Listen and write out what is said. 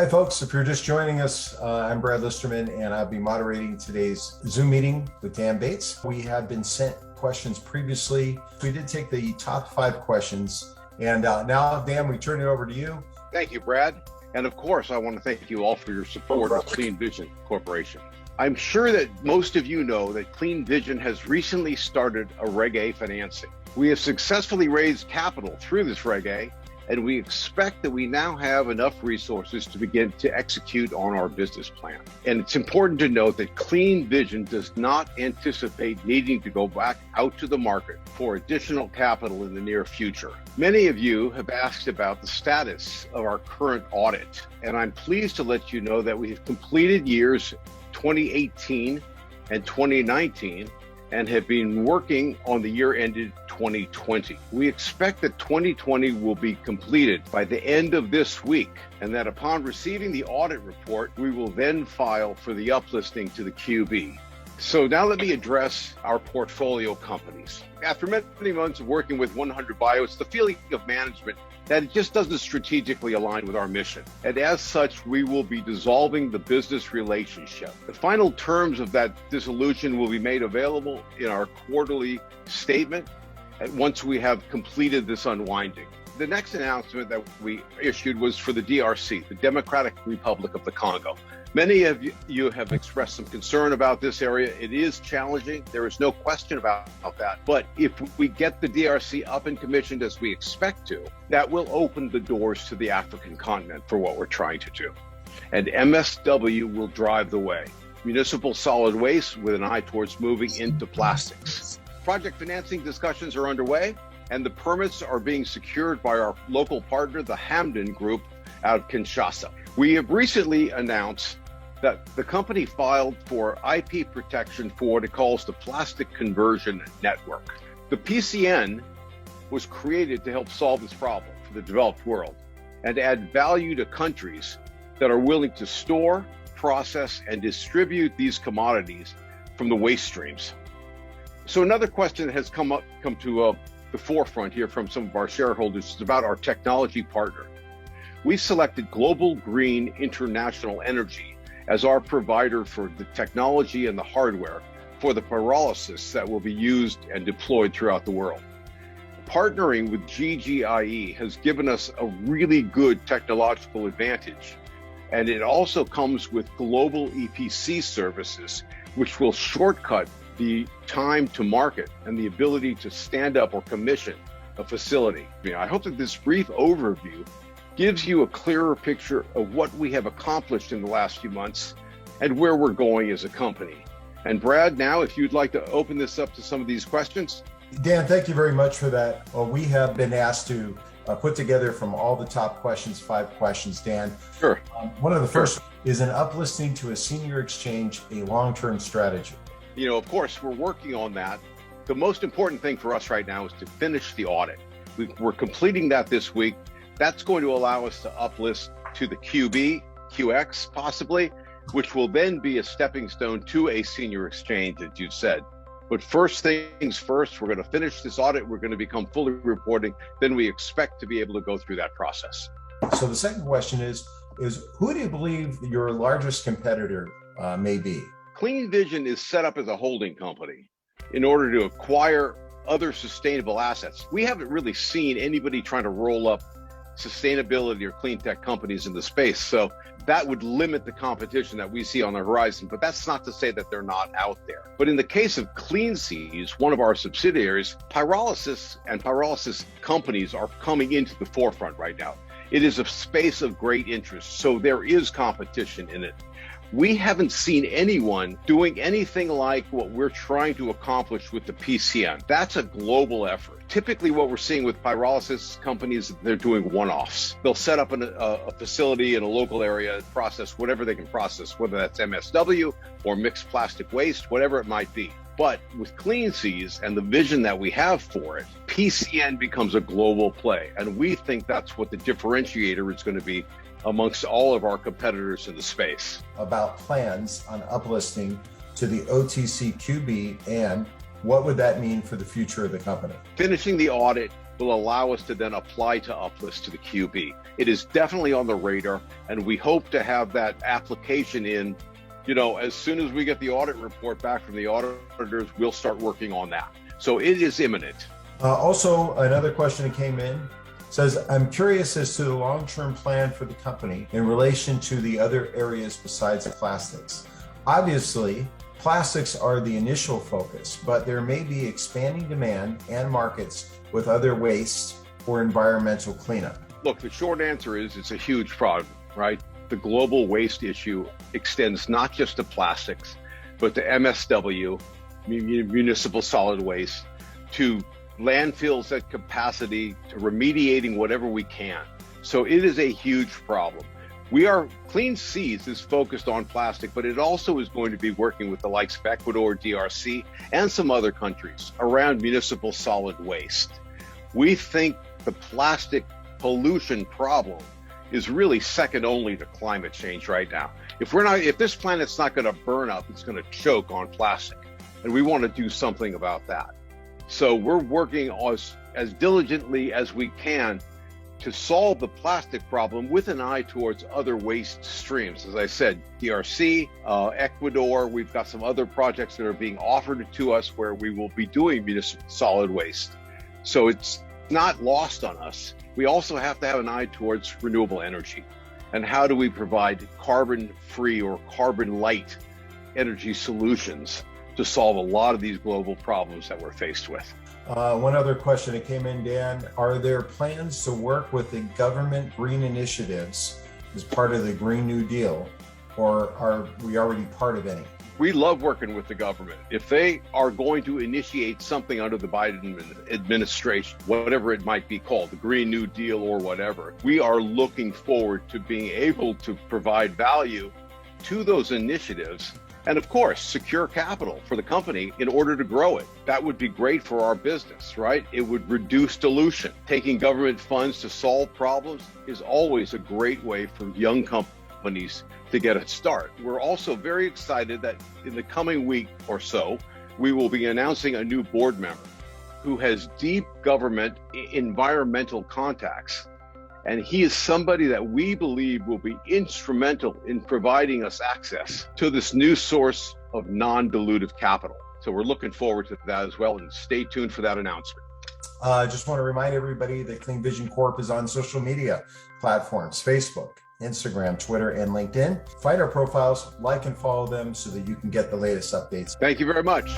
Hi, folks. If you're just joining us, I'm Brad Listerman, and I'll be moderating today's Zoom meeting with Dan Bates. We have been sent questions previously. We did take the top 5 questions, and now, Dan, we turn it over to you. Thank you, Brad. And of course, I want to thank you all for your support of Clean Vision Corporation. I'm sure that most of you know that Clean Vision has recently started a Reg A financing. We have successfully raised capital through this Reg A, and we expect that we now have enough resources to begin to execute on our business plan. And it's important to note that Clean Vision does not anticipate needing to go back out to the market for additional capital in the near future. Many of you have asked about the status of our current audit, and I'm pleased to let you know that we have completed years 2018 and 2019 and have been working on the year ended 2020. We expect that 2020 will be completed by the end of this week, and that upon receiving the audit report, we will then file for the uplisting to the QB. So now let me address our portfolio companies. After many months of working with 100 Bio, it's the feeling of management that it just doesn't strategically align with our mission. And as such, we will be dissolving the business relationship. The final terms of that dissolution will be made available in our quarterly statement once we have completed this unwinding. The next announcement that we issued was for the DRC, the Democratic Republic of the Congo. Many of you have expressed some concern about this area. It is challenging. There is no question about that. But if we get the DRC up and commissioned as we expect to, that will open the doors to the African continent for what we're trying to do. And MSW will drive the way. Municipal solid waste with an eye towards moving into plastics. Project financing discussions are underway, and the permits are being secured by our local partner, the Hamden Group, out of Kinshasa. We have recently announced that the company filed for IP protection for what it calls the Plastic Conversion Network. The PCN was created to help solve this problem for the developed world and add value to countries that are willing to store, process, and distribute these commodities from the waste streams. So another question that has come to the forefront here from some of our shareholders is about our technology partner. We selected Global Green International Energy as our provider for the technology and the hardware for the pyrolysis that will be used and deployed throughout the world. Partnering with GGIE has given us a really good technological advantage, and it also comes with global EPC services, which will shortcut the time to market and the ability to stand up or commission a facility. I hope that this brief overview gives you a clearer picture of what we have accomplished in the last few months and where we're going as a company. And Brad, now, if you'd like to open this up to some of these questions. Dan, thank you very much for that. Well, we have been asked to put together from all the top questions, 5 questions, Dan. Sure. One of the first is an uplisting to a senior exchange a long-term strategy? Of course, we're working on that. The most important thing for us right now is to finish the audit. We're completing that this week. That's going to allow us to uplist to the QB, QX possibly, which will then be a stepping stone to a senior exchange, as you said. But first things first, we're going to finish this audit. We're going to become fully reporting. Then we expect to be able to go through that process. So the second question is who do you believe your largest competitor may be? Clean Vision is set up as a holding company in order to acquire other sustainable assets. We haven't really seen anybody trying to roll up sustainability or clean tech companies in the space. So that would limit the competition that we see on the horizon, but that's not to say that they're not out there. But in the case of Clean Seas, one of our subsidiaries, pyrolysis and pyrolysis companies are coming into the forefront right now. It is a space of great interest, so there is competition in it. We haven't seen anyone doing anything like what we're trying to accomplish with the PCN. That's a global effort. Typically what we're seeing with pyrolysis companies, they're doing one-offs. They'll set up a facility in a local area and process whatever they can process, whether that's MSW or mixed plastic waste, whatever it might be. But with Clean Seas and the vision that we have for it, PCN becomes a global play. And we think that's what the differentiator is going to be amongst all of our competitors in the space. About plans on uplisting to the OTCQB, and what would that mean for the future of the company? Finishing the audit will allow us to then apply to uplist to the QB. It is definitely on the radar, and we hope to have that application in, as soon as we get the audit report back from the auditors, we'll start working on that. So it is imminent. Also, another question that came in says, I'm curious as to the long-term plan for the company in relation to the other areas besides plastics. Obviously, plastics are the initial focus, but there may be expanding demand and markets with other wastes for environmental cleanup. Look, the short answer is it's a huge problem, right? The global waste issue extends not just to plastics, but to MSW, municipal solid waste, to landfills at capacity, to remediating whatever we can. So it is a huge problem. Clean Seas is focused on plastic, but it also is going to be working with the likes of Ecuador, DRC, and some other countries around municipal solid waste. We think the plastic pollution problem is really second only to climate change right now. If this planet's not going to burn up, it's going to choke on plastic, and we want to do something about that. So we're working as diligently as we can to solve the plastic problem with an eye towards other waste streams. As I said, DRC, Ecuador, we've got some other projects that are being offered to us where we will be doing municipal solid waste. So it's not lost on us. We also have to have an eye towards renewable energy. And how do we provide carbon-free or carbon-light energy solutions to solve a lot of these global problems that we're faced with? One other question that came in, Dan. Are there plans to work with the government green initiatives as part of the Green New Deal, or are we already part of any? We love working with the government. If they are going to initiate something under the Biden administration, whatever it might be called, the Green New Deal or whatever, we are looking forward to being able to provide value to those initiatives. And of course, secure capital for the company in order to grow it. That would be great for our business, right? It would reduce dilution. Taking government funds to solve problems is always a great way for young companies to get a start. We're also very excited that in the coming week or so, we will be announcing a new board member who has deep government environmental contacts. And he is somebody that we believe will be instrumental in providing us access to this new source of non-dilutive capital. So we're looking forward to that as well, and stay tuned for that announcement. I just want to remind everybody that Clean Vision Corp is on social media platforms, Facebook, Instagram, Twitter, and LinkedIn. Find our profiles, like and follow them so that you can get the latest updates. Thank you very much.